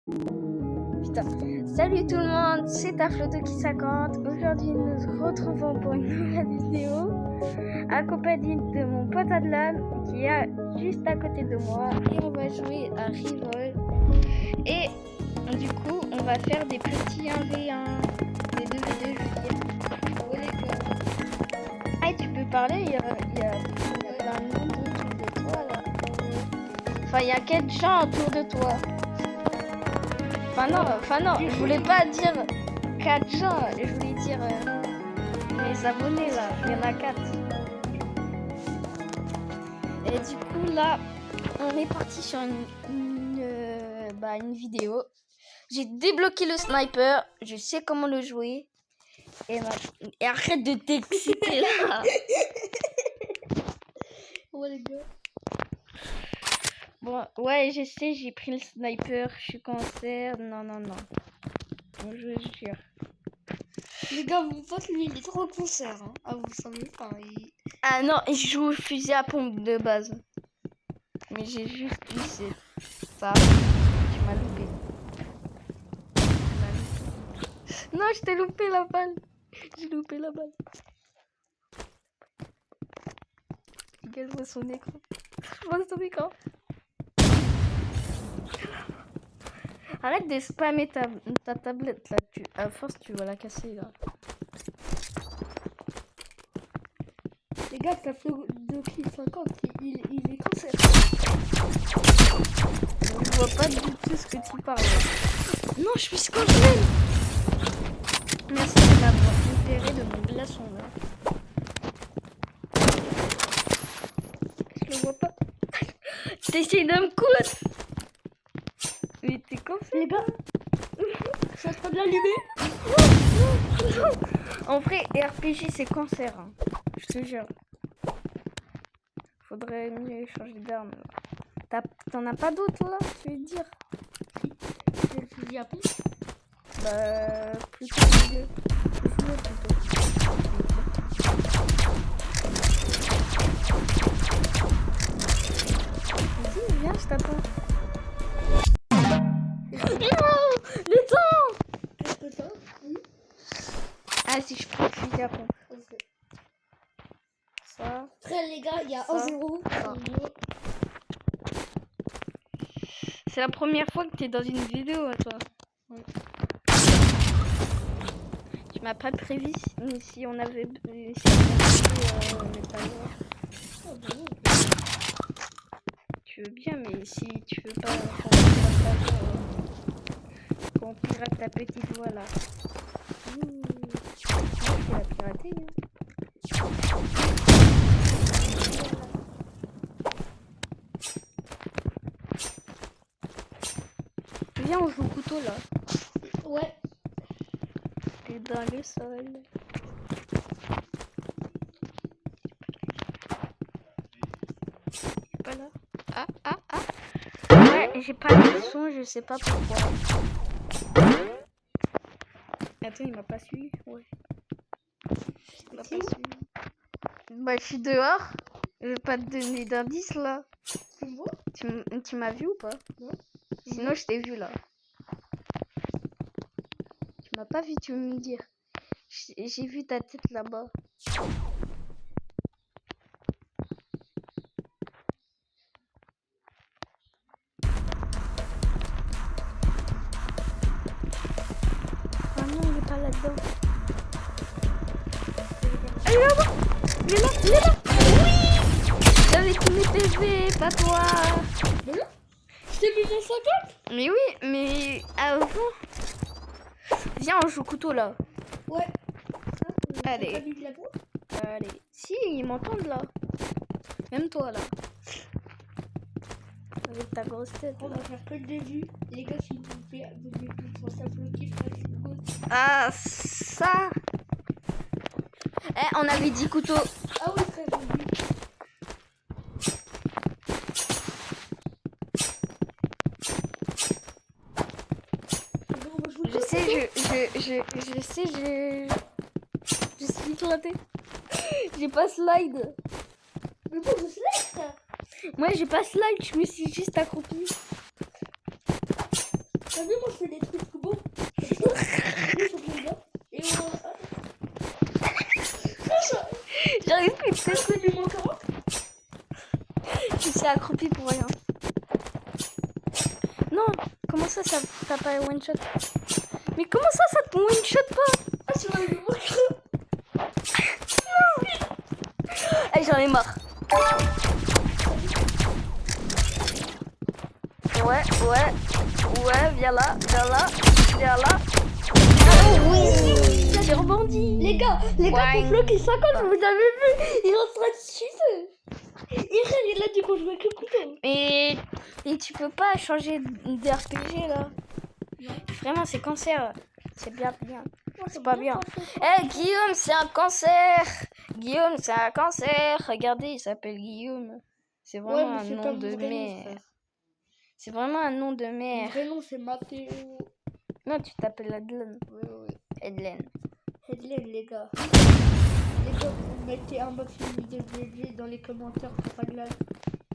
Putain. Salut tout le monde, c'est Taflotoki50. Aujourd'hui, nous nous retrouvons pour une nouvelle vidéo accompagnée de mon pote Adlan qui est juste à côté de moi et on va jouer à Rivol. Et du coup, on va faire des petits 1v1, des 2v2, je veux dire. Ouais, d'accord. Ah, tu peux parler, il y a plein de monde autour de toi là. Enfin, il y a 4 gens autour de toi. Enfin non, je voulais pas dire 4 gens, je voulais dire mes abonnés là, il y en a 4. Et du coup là, on est parti sur une vidéo. J'ai débloqué le sniper, je sais comment le jouer. Et arrête de t'exciter là. Ouais les gars. Bon, ouais, je sais, j'ai pris le sniper, je suis cancer. Non. Je jure. Les gars, mon pote, lui, il est trop concert. Hein. Ah, vous savez pas. Ah non, je joue au fusil à pompe de base. Mais j'ai juste eu ça. Tu m'as loupé. Non, je t'ai loupé la balle. J'ai loupé la balle. Les gars, je vois son écran. Je vois son écran. Arrête de spammer ta tablette là. À force, tu vas la casser là. Les gars, ça fait de 50. Il est cancer. Je vois pas du tout ce que tu parles. Non, je suis scandaleuse. Merci de m'avoir libéré de mon glaçon là. Je le vois pas. T'essayes de me coudre. Mais t'es con. Les gars, je suis en train de l'allumer. En vrai, RPG c'est cancer. Hein. Je te jure. Faudrait mieux changer d'arme. T'en as pas d'autres là, tu veux dire? C'est le fusil à pompe. Bah, plutôt milieu. Vas-y, viens, je t'attends. Non, le temps. Qu'est-ce que ça? Ah, si je prends le fusil à pompe. Ok. Ça. Après, les gars, il y a Ça. 1-0. Ça. C'est la première fois que t'es dans une vidéo, toi. Ouais. Tu m'as pas prévu si on avait les panneaux. Oh, bon. Tu veux bien, mais si tu veux pas qu'on pirate ta petite voix là. Je vais la pirater. Hein. Viens, on joue au couteau là. Ouais. T'es dans le sol. Pas là. Ah. Ouais, j'ai pas le son, je sais pas pourquoi. Attends, il m'a pas suivi. Ouais. Il m'a pas suivi. Bah, je suis dehors. Je vais pas te donner d'indice là. Tu me vois? Tu m'as vu ou pas? Non. Sinon, je t'ai vu là. Tu m'as pas vu, tu veux me dire. J'ai vu ta tête là-bas. Ah non, il est pas là-dedans. Ah, il est là-bas. Il est là. Oui. J'avais tous mes PV, pas toi. Mais non. Je t'ai mis dans 50. Mais oui, mais avant. Viens, on joue au couteau là. Ouais. Allez. T'as mis de la peau? Allez. Si, ils m'entendent là. Même toi là. Avec ta grosse tête. On va faire que le début. Les gars, si vous faites pour ça bloquer, c'est cool. Ah, ça. Eh, on avait dit couteau. Ah oui, très bien. Je sais, je suis éclatée. J'ai pas slide. Mais bon, je slide ça. Moi, j'ai pas slide, je me suis juste accroupie. T'as vu, moi Comment ça t'as pas one shot? Mais comment ça te one shot pas? Ah, sur le numéro. Allez, j'en ai marre. Ouais, viens là. Oh oui, j'ai rebondi. Les gars, Ouais. pour bloquer 50, vous avez vu, il est en train de sucer. Il a dit qu'on jouait avec le couteau. Et tu peux pas changer d'RPG là. Non. Vraiment, c'est cancer. C'est bien. C'est pas bien. Eh, Guillaume, c'est un cancer. Regardez, il s'appelle Guillaume. C'est vraiment un nom de merde. C'est vraiment un nom de Mon merde. vrai nom, c'est Mathéo. Non, tu t'appelles Adlen. Oui. Edlen. Headline, les gars. Vous mettez un maximum de VG dans les commentaires pour Adlan.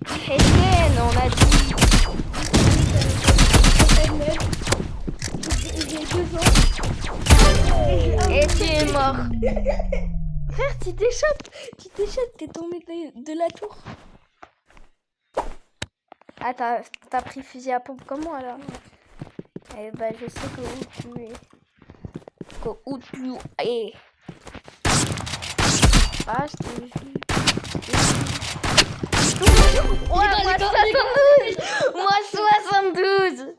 Edlen, on a dit. Headline. J'ai 2 ans. Et tu es mort. Frère, tu t'échappes, t'es tombé de la tour. Ah, t'as pris fusil à pompe comme moi là. Eh ben, je sais où tu es. Où tu es. Ah, je t'ai vu. Ouais, moi 72.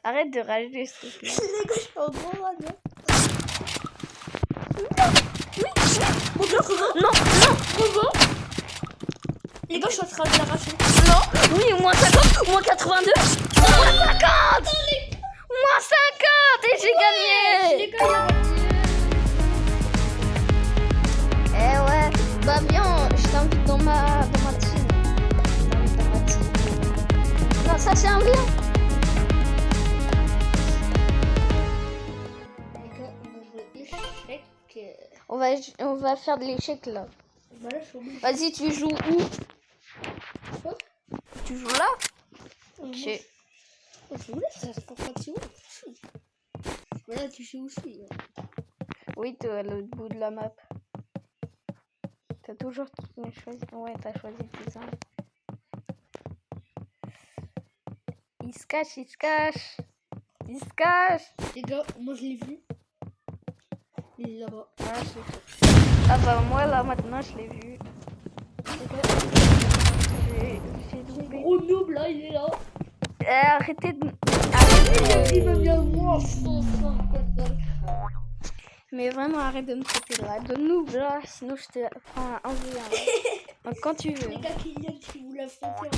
Arrête de rager, s'il te plaît. Les gars, je suis en gros rage. Non. Les gars, je suis en train de l'arracher. Non. Oui, moins 50, moins 82. Moins 50. Moins 50 et j'ai gagné. Les gars, Eh ouais, bah viens, je t'invite dans ma team. Non, ça c'est un bien. On va faire de l'échec là. Voilà, je suis obligée. Vas-y, tu joues où? Quoi? Tu joues là? Ok. Je voulais ça, c'est pour partir où? Voilà, tu sais aussi. Oui, t'es à l'autre bout de la map. T'as toujours choisi. Ouais, t'as choisi tes armes. Il se cache. Les gars, moi je l'ai vu. Il est là-bas. Ah bah moi là maintenant je l'ai vu. Les gars, J'ai loupé. gros noob là, il est là. Arrêtez de. Il m'a mis un monstre comme ça. Mais vraiment arrête de me traiter là. De noob là, sinon je te prends un 1v1. Donc quand tu veux. Les gars, Kylian, si vous l'affrontez,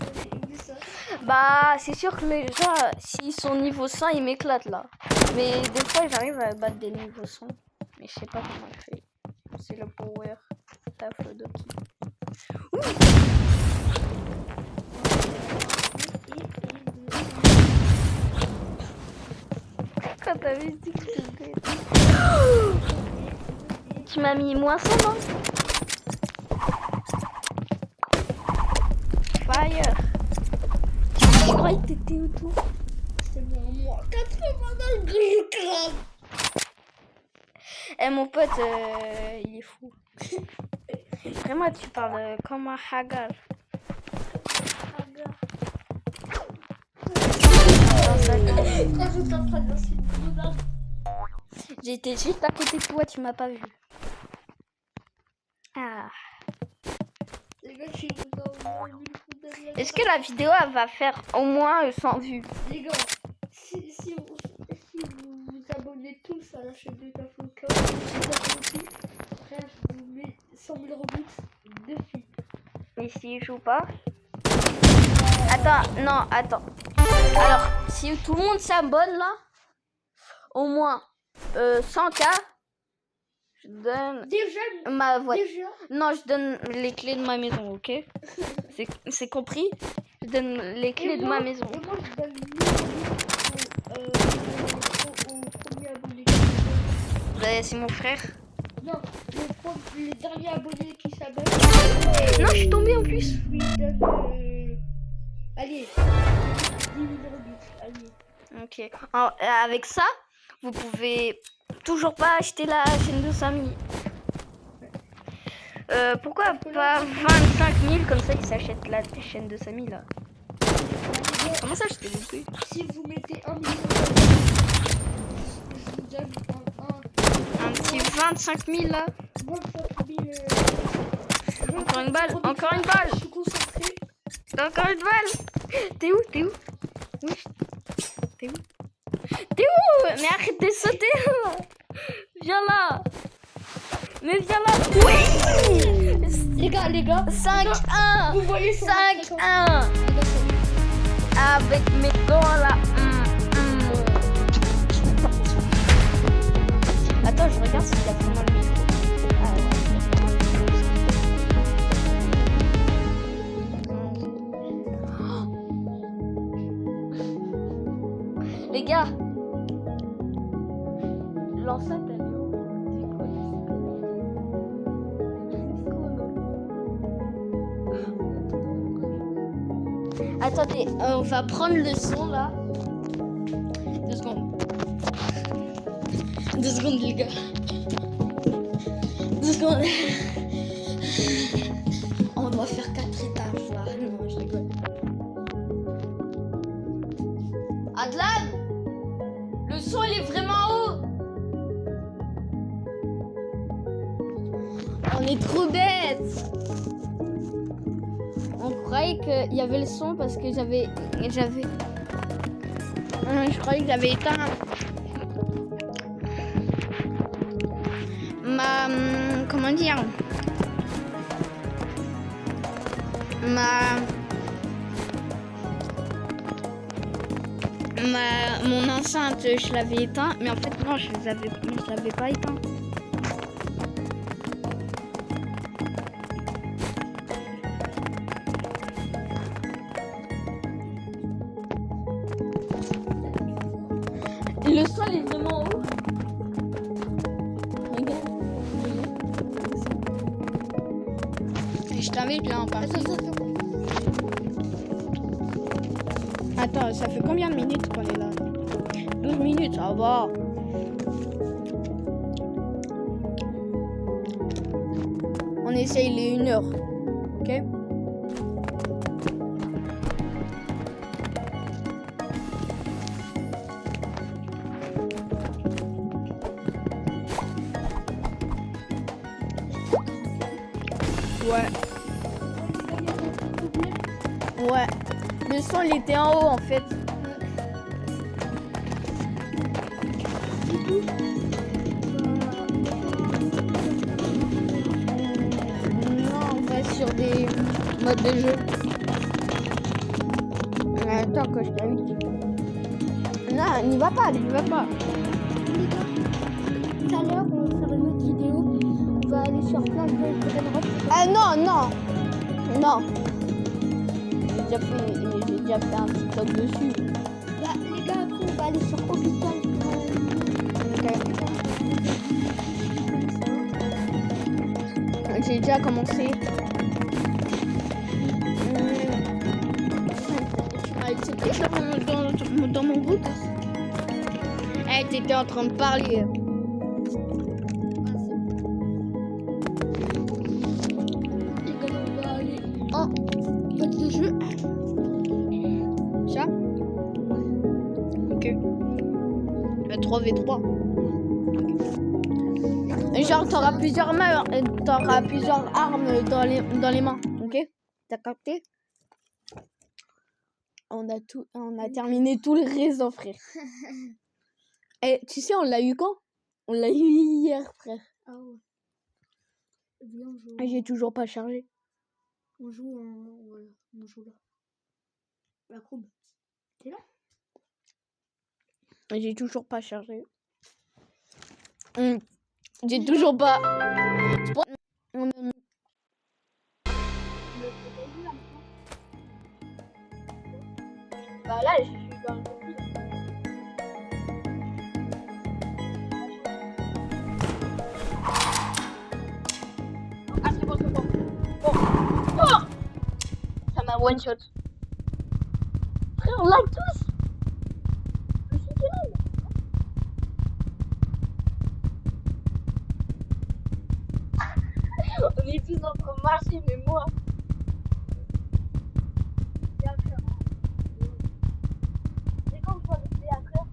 on fait ça. Bah c'est sûr que les gens, s'ils sont niveau 100, ils m'éclatent là. Mais des fois j'arrive à battre des niveaux 100. Mais je sais pas comment je fais. C'est le power. Taf le doki. Quand t'avais dit que c'était... Tu m'as mis moins 100, non? Fire. Je croyais que t'étais autour. C'est bon, moi. 89 de je crame. Eh mon pote, il est fou. Vraiment, tu parles comme un hagar. Rajoute un train de J'étais juste à côté de toi, tu m'as pas vu. Ah. Les gars, si vous avez vu le coup de Est-ce que la vidéo elle va faire au moins 100 vues? Les gars, si vous vous abonnez tous à la chaîne de Tafloka, frère, je vous mets 100 000 Robux de suite. Et s'il joue pas? Attends. Alors, si tout le monde s'abonne là, au moins 100K, je donne Déjà, ma voiture. déjà. Non, je donne les clés de ma maison, ok? C'est compris? Je donne les clés de ma maison. Et moi, je donne 1000 Robux au premier abonné. C'est mon frère. Non, les derniers abonnés qui s'abonnent. Non, je suis tombée en plus. Je lui donne. Allez, 10 000 Robux. Allez. Ok. Avec ça, vous pouvez toujours pas acheter la chaîne de Samy. Pourquoi pas 25 000 comme ça, il s'achète la chaîne de Samy là. Comment ça, je t'ai loupé? Si vous mettez 1 million, je vous donne Un petit 25 000 là. 25 000. Encore une balle, encore une balle. Je suis concentré. Encore une balle. T'es où? T'es où? Oui. T'es où? T'es où? Mais arrête de sauter là. Viens là. Mais viens là. Oui. Les gars. 5-1. Vous voyez sur votre écran. 5-1. Avec mes gants là. Attends, je regarde s'il y a vraiment le micro. Ah ouais. Les gars, l'enceinte elle est où? Attendez, on va prendre le son là. 2 secondes. 2 secondes les gars. 2 secondes. On doit faire 4 étages là. Non, je rigole. Adlan, le son il est vraiment haut. On est trop bêtes. On croyait qu'il y avait le son parce que j'avais... Je croyais que j'avais éteint ma... Comment dire? Mon enceinte, je l'avais éteint, mais en fait non, je l'avais pas éteint. Le sol est vraiment haut. Regarde. Je t'invite là en partie. Attends, ça fait combien de minutes qu'on est là? 12 minutes, ça va. On essaye les 1 heure. Ok? Ouais. Le son il était en haut en fait. Non, on va sur des modes de jeu. Attends que je t'invite. Non, n'y va pas, n'y va pas. Tout à l'heure, on va faire une autre vidéo. On va aller sur plein de Europe. Ah non. J'ai déjà fait un TikTok dessus. Là, les gars, après, on va aller sur Hôpital. J'ai déjà commencé. Tu m'as accepté dans mon groupe. Eh, t'étais en train de parler. Les gars, on va aller en mode de jeu. Ça? Ok. 3v3. Genre, t'auras plusieurs armes dans les mains. Ok? T'as capté? On a terminé tout le réseau, frère. Et tu sais, on l'a eu quand? On l'a eu hier, frère. Ah ouais. Viens, on joue. Et j'ai toujours pas chargé. On joue en... Voilà, on joue là. La Chrome. T'es là? Et j'ai toujours pas chargé. J'ai toujours pas... Bah là, je suis dans le... Ah, c'est bon. Oh. Ça m'a one shot. Frère, on lag tous. Je suis terrible. On est tous marcher, mais moi. Et quand je vois le théâtre,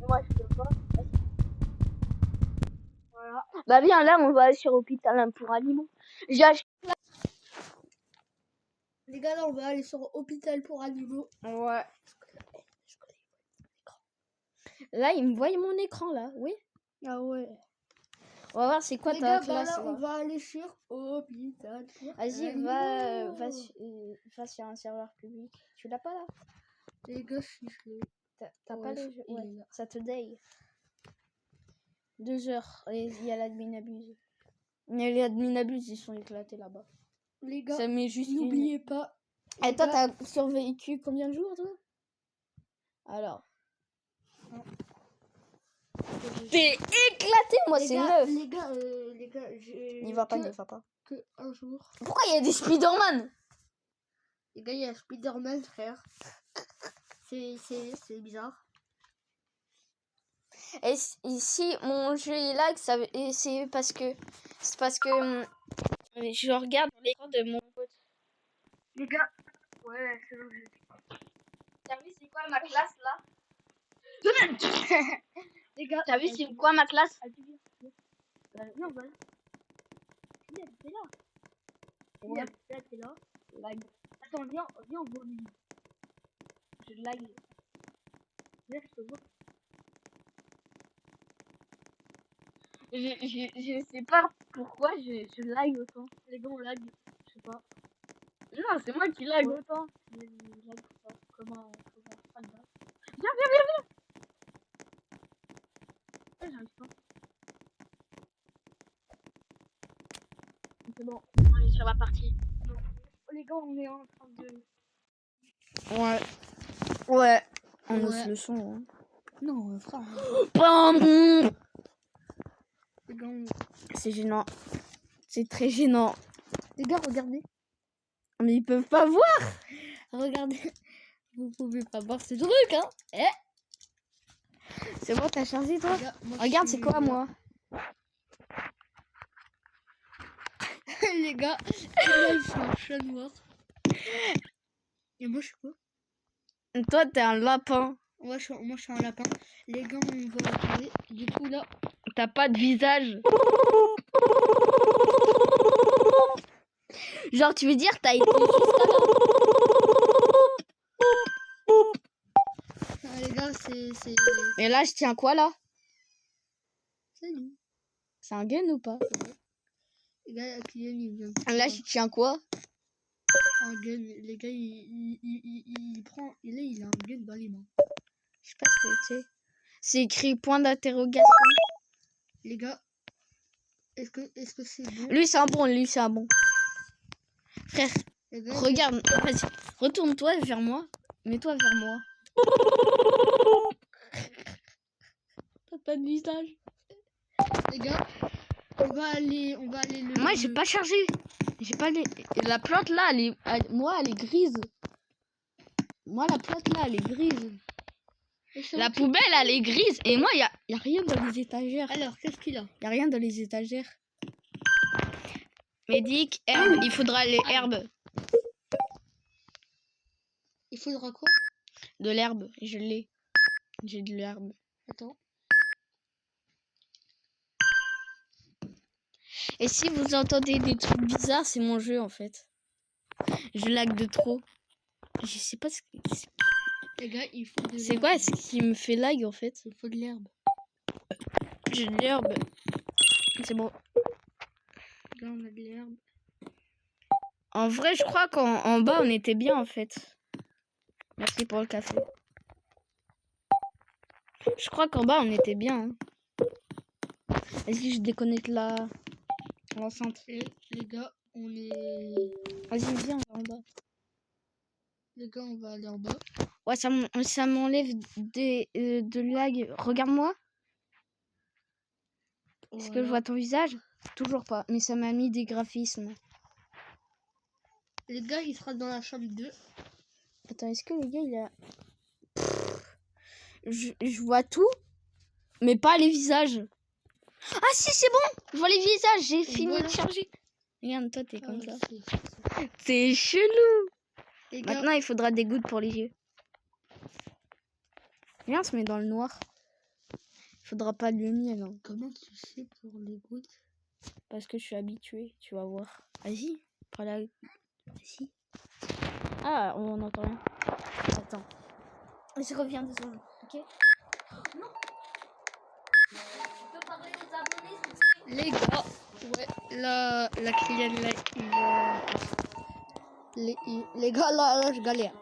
Moi, je peux pas. Voilà. Bah viens, là, on va aller sur Hôpital hein, pour animaux. J'ai acheté... les gars, là, on va aller sur Hôpital pour animaux. Ouais. Là, il me voit mon écran, là, oui. Ah ouais. On va voir c'est quoi Les ta gars, classe, là, on là. va aller sur Hôpital pour Vas-y, animaux. va sur un serveur public. Tu l'as pas, là? Les gars, je l'ai. T'as Ouais, pas les jeux? il Ouais, est là. Saturday. 2 heures. Et il y a l'admin abuse. Mais les admin abuse, ils sont éclatés là-bas. Les gars, Ça met juste n'oubliez pas. Et les toi, gars, t'as survécu combien de jours, toi? Alors. T'es éclaté, moi, les c'est gars, 9. les gars, N'y va pas, n'y va pas. que un jour. Pourquoi il y a des Spider-Man? Les gars, il y a Spider-Man, frère. C'est bizarre. Et ici, mon jeu est lag, c'est parce que je regarde l'écran de mon pote. Les gars, ouais, c'est logique. T'as vu c'est quoi ma classe là? Les gars, T'as vu c'est quoi ma classe? non, voilà. T'es là. Ouais. Là, t'es là. Lag. Attends, viens, on voit lui. Je lag. Viens, je te vois. Je sais pas pourquoi je lag autant. Les gars, on lag. Je sais pas. Non, c'est moi qui lag Ouais. autant. Mais lag, c'est pas. Comment pas le bas. Viens. Ouais, j'arrive pas. C'est bon, on est sur la partie. Les gars, on est en train de. Ouais. On Ouais. ouvre le son. Hein. Non, frère. Les gars, C'est gênant. C'est très gênant. les gars, regardez. Mais ils peuvent pas voir. Regardez. Vous pouvez pas voir ce truc, hein. C'est bon, t'as chargé toi? Les gars, moi, Regarde, je c'est suis quoi là. moi? Les gars, là, je suis un chat noir. Et moi, je suis quoi? Toi, t'es un lapin. Moi, je suis un lapin. Les gars, on va regarder. Du coup, là, T'as pas de visage. Genre, tu veux dire, t'as été jusqu'à là. les gars, c'est. Mais là, je tiens quoi là? C'est nous. C'est un gun ou pas? Les gars, Kylian, il vient. Là, je tiens quoi? Un gun. Les gars, il prend. Il a un gun dans les mains. Je sais pas ce que c'est. C'est écrit point d'interrogation. Les gars, est-ce que c'est bon? Lui, c'est un bon. Frère, Les gars, regarde. Vas-y, retourne-toi vers moi. Mets-toi vers moi. T'as pas de visage. les gars, on va aller le. Moi, j'ai pas chargé. J'ai pas les... La plante là, moi, elle est grise. Moi, la plante là, elle est grise. La poubelle, elle est grise. Et moi, y a rien dans les étagères. Alors, qu'est-ce qu'il a? Y a rien dans les étagères. Médic, herbe. Il faudra les herbes. Il faudra quoi? De l'herbe. Je l'ai. J'ai de l'herbe. Attends. Et si vous entendez des trucs bizarres, c'est mon jeu en fait. Je lag de trop. Je sais pas ce que... Les gars, il faut de C'est quoi ce qui me fait lag en fait? Il faut de l'herbe. J'ai de l'herbe. C'est bon. Là, on a de l'herbe. En vrai, je crois qu'en bas, on était bien en fait. Merci pour le café. Je crois qu'en bas, on était bien. Hein. Vas-y, je déconnecte l'enceinte. Et les gars, on est. Vas-y, viens, on va en bas. Les gars, on va aller en bas. Ouais, ça m'enlève de lag. Regarde-moi. Est-ce que je vois ton visage? Toujours pas. Mais ça m'a mis des graphismes. Les gars, il sera dans la chambre 2. Attends, est-ce que le gars, il a... je vois tout, mais pas les visages. Ah si, c'est bon, je vois les visages, j'ai fini de charger. Regarde, toi, t'es comme ça. C'est chelou. Les gars, Maintenant, il faudra des gouttes pour les yeux. Viens, on se met dans le noir. Il faudra pas de lumière, non. comment tu sais pour les gouttes? Parce que je suis habituée, tu vas voir. Vas-y, prends la... Vas-y. Ah, on n'entend rien. Attends. Je reviens 2 secondes, ok? Non. Tu peux parler aux abonnés, s'il te plaît? Les gars, ouais, la cliente là, il va... Les gars, là, je galère.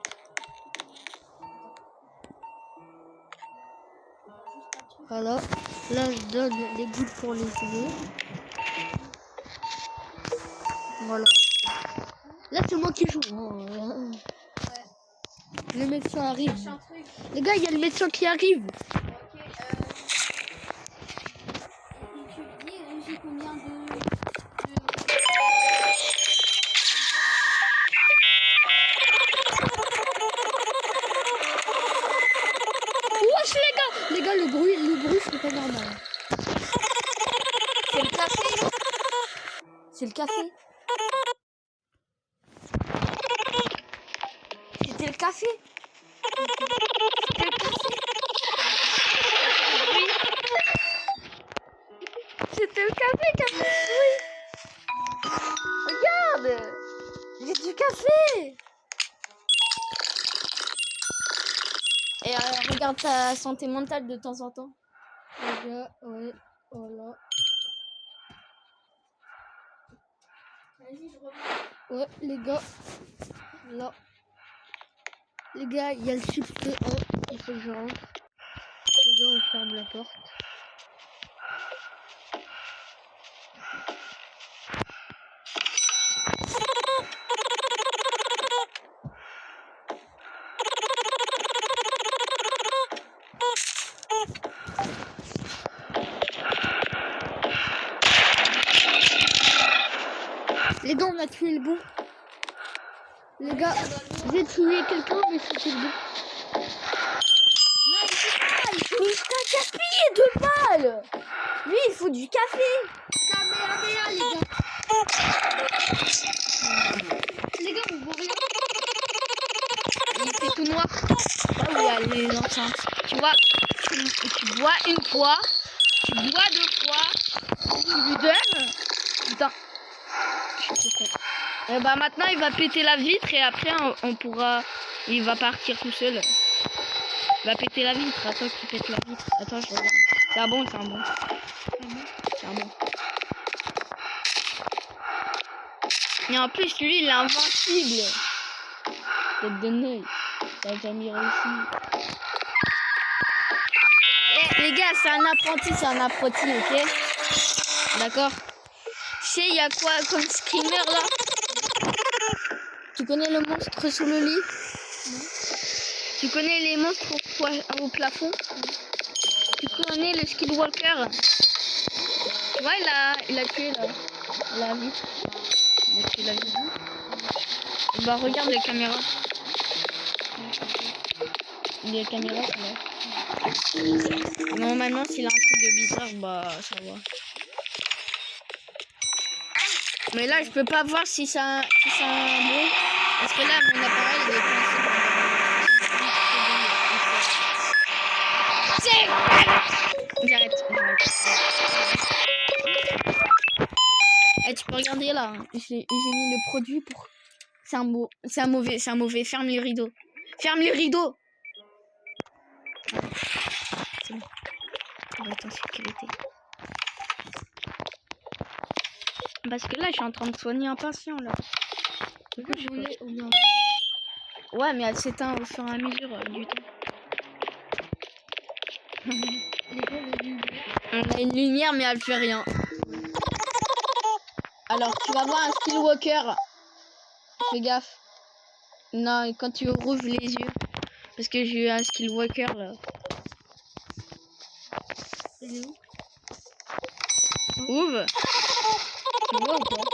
Voilà, là, je donne les gouttes pour les yeux. Voilà. Là, c'est moi qui joue. Oh, le médecin arrive. Les gars, il y a le médecin qui arrive. Ok, tu dis, j'ai combien de... Wesh, les gars, le bruit, c'est pas normal. C'est le café. C'est le café. C'était le café. C'était le café. Oui. C'était le café qui a fait ce bruit. Regarde. J'ai du café. Et regarde ta santé mentale de temps en temps. Les gars, ouais, voilà. Vas-y, je reviens. Ouais, les gars, là. Les gars, il y a le substrat. Oh, il faut que je rentre. Les gars, on ferme la porte. Les gars, on a tué le bon. Les gars, j'ai tué quelqu'un, mais c'était le bon. Non, il faut gaspiller 2 balles. Lui, il faut du café. Kamehameha, les gars. Les gars, on voit rien. Il fait tout noir. Là où il y a les enceintes. Tu vois, tu bois une fois, tu bois 2 fois, tu lui donnes. Putain. Je suis trop con. Et bah maintenant il va péter la vitre et après on pourra... Il va partir tout seul. Il va péter la vitre. Attends qu'il pète la vitre. Attends, je regarde. C'est un bon, c'est un bon. C'est un bon. Et en plus lui il est invincible. Tête de nœud. T'as jamais réussi. Eh les gars, c'est un apprenti, ok? D'accord? Tu sais, il y a quoi comme screamer là? Tu connais le monstre sous le lit? Non. Tu connais les monstres au plafond? Tu connais le Skillwalker? Tu vois, il a tué la vitre. Il a tué la vitre. Bah regarde les caméras. Les caméras sont là. Non, maintenant s'il a un truc de bizarre, bah ça va. Mais là je peux pas voir si c'est un bon. Parce que là mon appareil il est coincé. J'arrête. Et tu peux regarder là. J'ai mis le produit pour. C'est un mauvais. Ferme les rideaux. Ferme les rideaux. C'est bon. On va être en sécurité. Parce que là, je suis en train de soigner un patient, là. Ouais, mais elle s'éteint au fur et à mesure du temps. On a une lumière, mais elle fait rien. Alors, tu vas voir un Skillwalker. Fais gaffe. Non, quand tu rouvres les yeux. Parce que j'ai eu un Skillwalker, là. Il est où? Ouvre. Tu vois ou pas?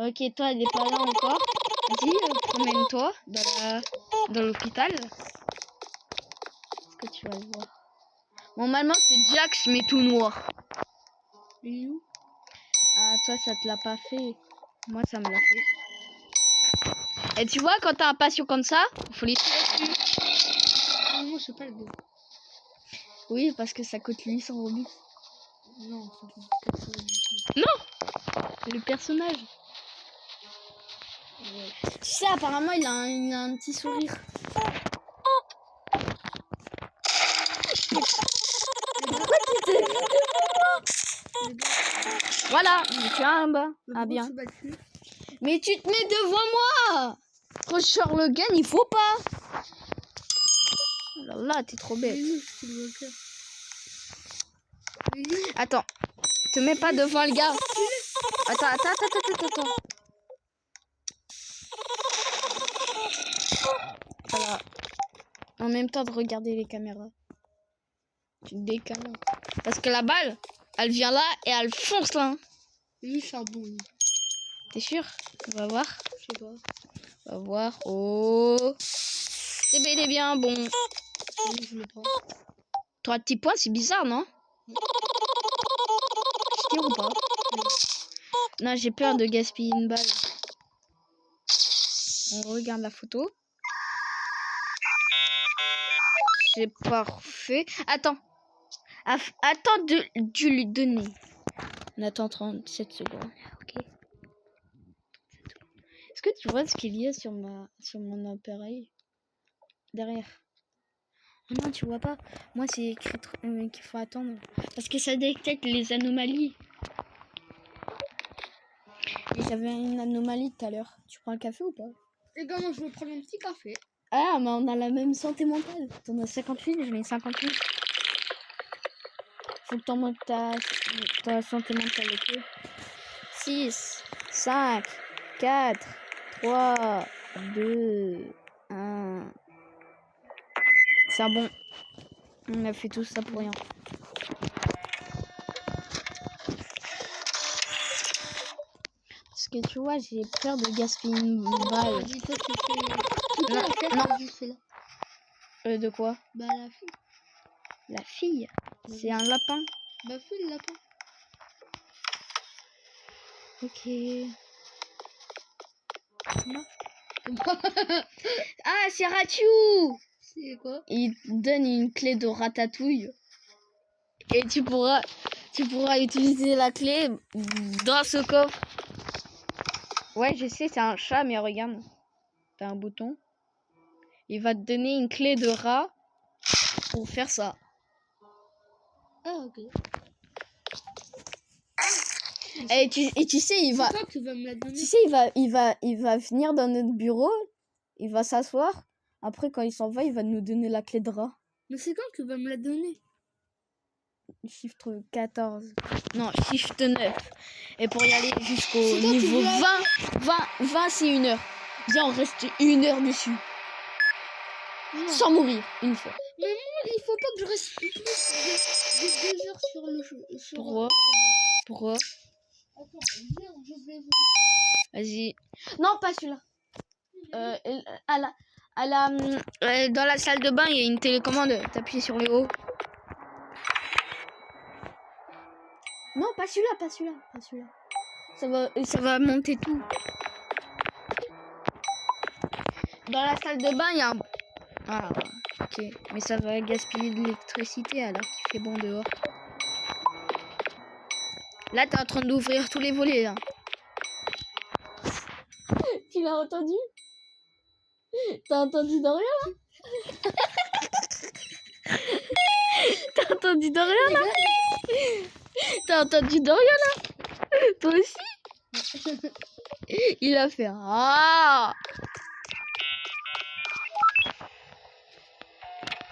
Ok, toi, elle n'est pas là encore. Vas-y, promène-toi dans l'hôpital. Et tu vas le voir. Normalement, c'est Jax, mais tout noir. Il est où? Ah, toi, ça te l'a pas fait. Moi, ça me l'a fait. Et tu vois, quand t'as un patient comme ça, faut les tirer dessus. Ah, moi, je sais pas le go. Oui, parce que ça coûte 800 Robux. Non, ça coûte 400. Non, c'est le personnage. Ouais. Tu sais, apparemment, il a un petit sourire. Pourquoi tu t'es... Voilà, tu as un bas. Ah bien. Mais tu te mets devant moi. Roger Logan, il faut pas. Oh là là, t'es trop bête. Attends, te mets pas devant le gars. Attends. Voilà. En même temps de regarder les caméras. Tu décales. Parce que la balle, elle vient là et elle fonce là. Lui, c'est un bon. T'es sûr? On va voir. Je sais pas. On va voir. Oh. C'est bel et bien bon. Oui, je l'ai pas. 3 petits points, c'est bizarre, non? Je tire ou pas? Non, j'ai peur de gaspiller une balle. On regarde la photo. C'est parfait. Attends. Attends de lui donner. On attend 37 secondes. Ok. Est-ce que tu vois ce qu'il y a sur mon appareil? Derrière. Oh non, tu vois pas. Moi, c'est écrit qu'il faut attendre. Parce que ça détecte les anomalies. Et j'avais une anomalie tout à l'heure. Tu prends un café ou pas? Les gars, moi, je vais prendre un petit café. Ah, mais on a la même santé mentale. T'en as 58, j'en ai 58. Faut que t'en montes ta santé mentale, ok? 6, 5, 4, 3, 2, 1. C'est bon. On a fait tout ça pour rien. Parce que tu vois, j'ai peur de gaspiller une balle. Dis-toi que tu fais... Non. De quoi? Bah, la fille. La fille? C'est un lapin. Bah, fais le lapin. Ok. Ah, c'est Ratiou! C'est quoi? Il te donne une clé de ratatouille. Et tu pourras utiliser la clé dans ce coffre. Ouais, je sais, c'est un chat, mais regarde. T'as un bouton. Il va te donner une clé de rat pour faire ça. Ah, ok. Et tu sais, il va... C'est toi qui vas me la donner. Tu sais, il va venir dans notre bureau. Il va s'asseoir. Après, quand il s'en va, il va nous donner la clé de rat. Mais c'est quand que tu vas me la donner? Shift 14. Non, Shift 9. Et pour y aller jusqu'au C'est toi qui niveau veux 20, c'est 1 heure. Viens, on reste 1 heure dessus. Non. Sans mourir, une fois. Mais moi, il faut pas que je reste plus de 2 heures sur le jeu. Pourquoi? Pourquoi? Attends, viens, je vais vous... Vas-y. Non, pas celui-là. Dans la salle de bain, il y a une télécommande. T'appuies sur le haut. Non, pas celui-là. Ça va monter tout. Dans la salle de bain, il y a un... Ah, ok. Mais ça va gaspiller de l'électricité alors qu'il fait bon dehors. Là, t'es en train d'ouvrir tous les volets, là. Tu l'as entendu? T'as entendu Dorian, là? T'as entendu Dorian, là? T'as entendu Dorian, là? Toi aussi? Il a fait... Ah!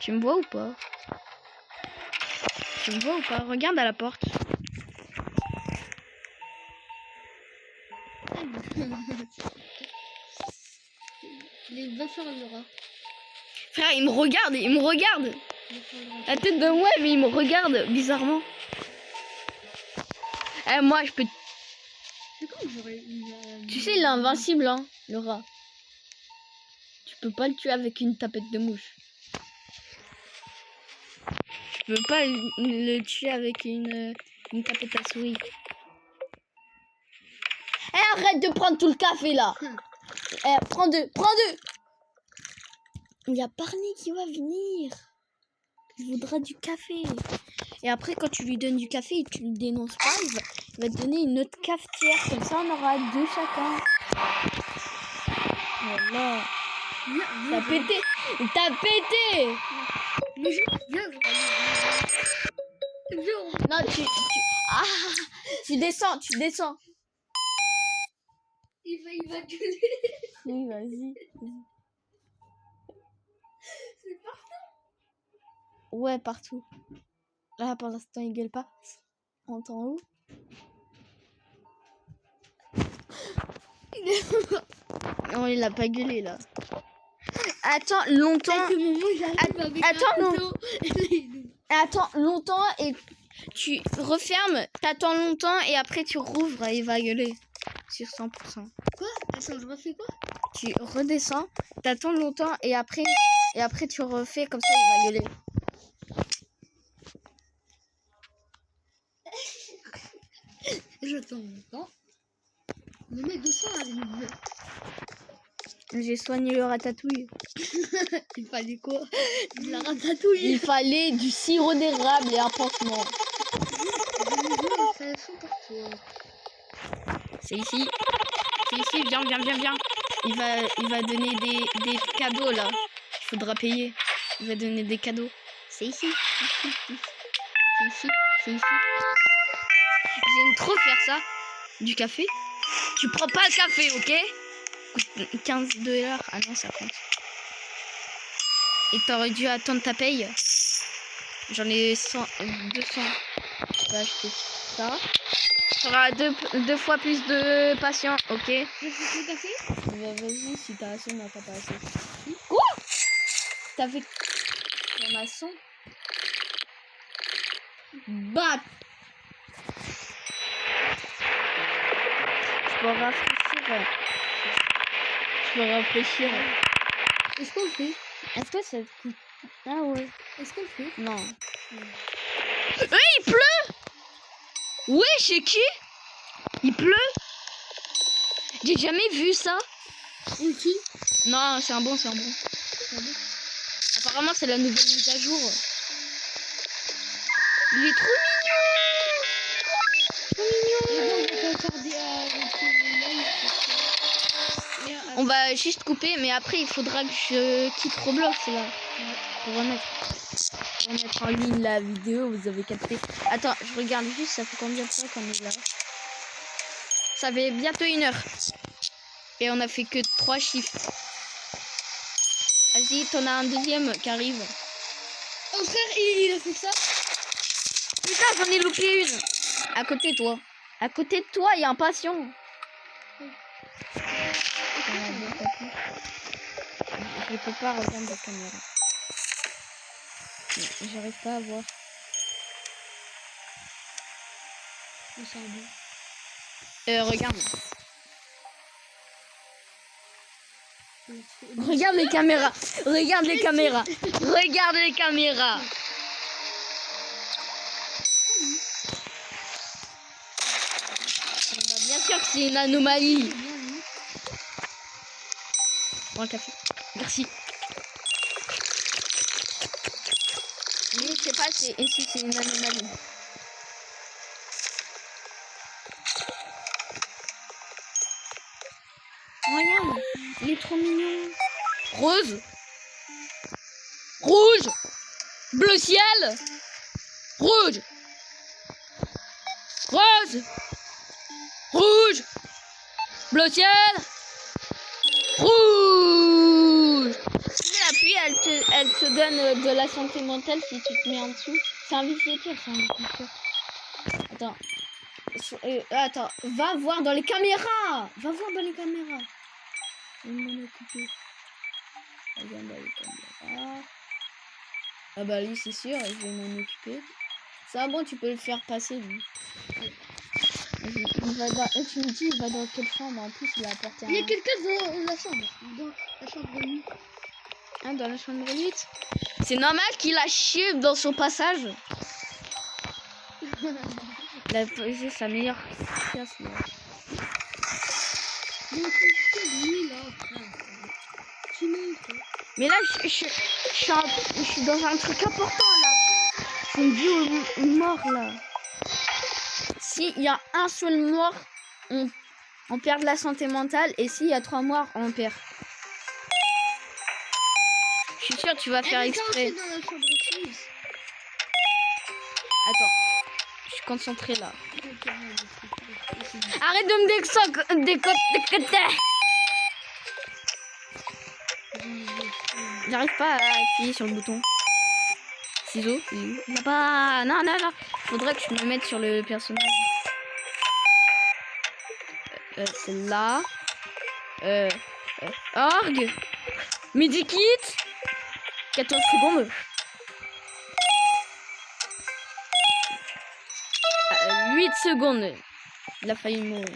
Tu me vois ou pas? Regarde à la porte. Il va faire le rat. Frère, il me regarde. La tête de moi, mais il me regarde bizarrement. Moi, je peux... C'est comme j'aurais une... Tu sais, il est invincible, hein, le rat. Tu peux pas le tuer avec une tapette de mouche. Je peux pas le tuer avec une tapette à souris. Eh, arrête de prendre tout le café là. Eh, prends deux. Il y a Barney qui va venir. Il voudra du café. Et après, quand tu lui donnes du café et tu le dénonces pas, il va te donner une autre cafetière. Comme ça, on aura 2 chacun. Voilà. T'as pété. Viens. Non, Ah, tu descends. Il va gueuler. Oui, vas-y. C'est partout. Ouais, partout. Là, pour l'instant, il gueule pas. On entend où? Non, il a pas gueulé, là. Attends longtemps. Attends longtemps et tu refermes. T'attends longtemps et après tu rouvres et il va gueuler. Sur 100%. Quoi? Attends, je refais quoi? Tu redescends, t'attends longtemps et après tu refais comme ça, il va gueuler. J'attends longtemps. Le mec de ça, J'ai soigné le ratatouille. il fallait quoi? De la ratatouille. Il fallait du sirop d'érable et un pansement. C'est ici, viens. Il va donner des cadeaux là. Il faudra payer. Il va donner des cadeaux. C'est ici. J'aime trop faire ça. Du café. Tu prends pas le café, ok? 15 $. Ah non, ça compte. Et t'aurais dû attendre ta paye. J'en ai 200. Je vais acheter ça. T'auras deux fois plus de patients, ok? Le café? Bah vas-y, si t'as assez, moi t'as pas assez. Quoi? T'as fait formation? Bah! Je peux rafraîchir. Est-ce qu'on le fait? Est-ce que ça te coûte? Ah ouais. Est-ce qu'on le fait? Non. Il pleut! Ouais, chez qui? Il pleut? J'ai jamais vu ça. Qui? Non, c'est un bon. Apparemment, c'est la nouvelle mise à jour. Il est trop mignon. On va juste couper, mais après, il faudra que je quitte Roblox là. Pour remettre en ligne la vidéo, vous avez capté. Attends, je regarde juste, ça fait combien de temps qu'on est là? Ça fait bientôt 1 heure. Et on a fait que 3 chiffres. Vas-y, t'en as un deuxième qui arrive. Oh frère, il a fait ça. Putain, j'en ai loupé une. À côté de toi. À côté de toi, il y a un patient. Je peux pas reprendre la caméra. J'arrive pas à voir. Regarde. Regarde les caméras. Regarde les caméras. Regarde les caméras. Bah, bien sûr que c'est une anomalie. Bon, le café. Merci. Mais je sais pas si c'est une anomalie. Regarde, il est trop mignon. Rose. Rouge. Bleu ciel. Rouge. Rose. Rouge. Bleu ciel. Rouge. La pluie, elle te donne de la santé mentale si tu te mets en dessous. C'est un visitateur, c'est un visitateur. Attends, va voir dans les caméras. Je vais m'en occuper. Regarde dans les caméras. Ah bah lui c'est sûr, je vais m'en occuper. Ça bon, tu peux le faire passer lui. Tu me dis il va dans quelle chambre? En plus il a apporté un... Il y a quelqu'un dans la chambre. Dans la chambre 8. Ah, dans la chambre 8. C'est normal qu'il a chié dans son passage. La poésie, sa meilleure pièce. Là. Mais là, je suis dans un truc important là. C'est une vie ou mort là. S'il y a un seul mort, on perd de la santé mentale. Et s'il y a 3 morts, on perd. Je suis sûre que tu vas faire exprès. Attends, je suis concentrée là. Arrête de me décoter. J'arrive pas à appuyer sur le bouton. Ciseaux. Là-bas. Non. Faudrait que je me mette sur le personnage. C'est là. Orgue. Medikit. 14 secondes. 8 secondes. Il a failli mourir.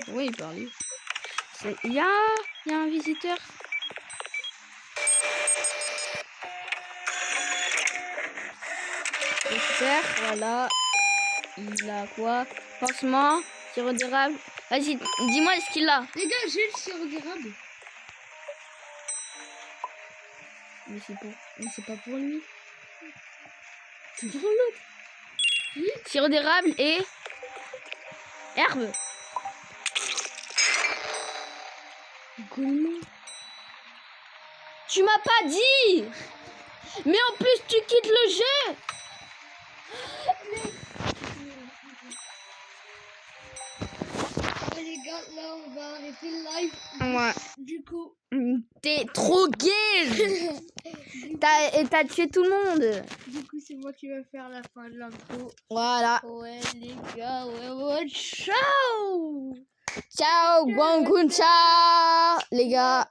Oui, il parlait. Il y a un visiteur. Super, voilà. Il a quoi? Pansement, sirop d'érable. Vas-y, dis-moi ce qu'il a. Les gars, j'ai le sirop d'érable. Mais c'est pas pour lui. C'est pour l'autre. Oui. Sirop d'érable et herbe. Tu m'as pas dit. Mais en plus tu quittes le jeu. Les gars, là on va arrêter le live. Ouais. Du coup, t'es trop gay. T'as tué tout le monde. Du coup, c'est moi qui vais faire la fin de l'intro. Voilà. Ouais, les gars, ouais, ciao. Ciao, Guanguncha, les gars.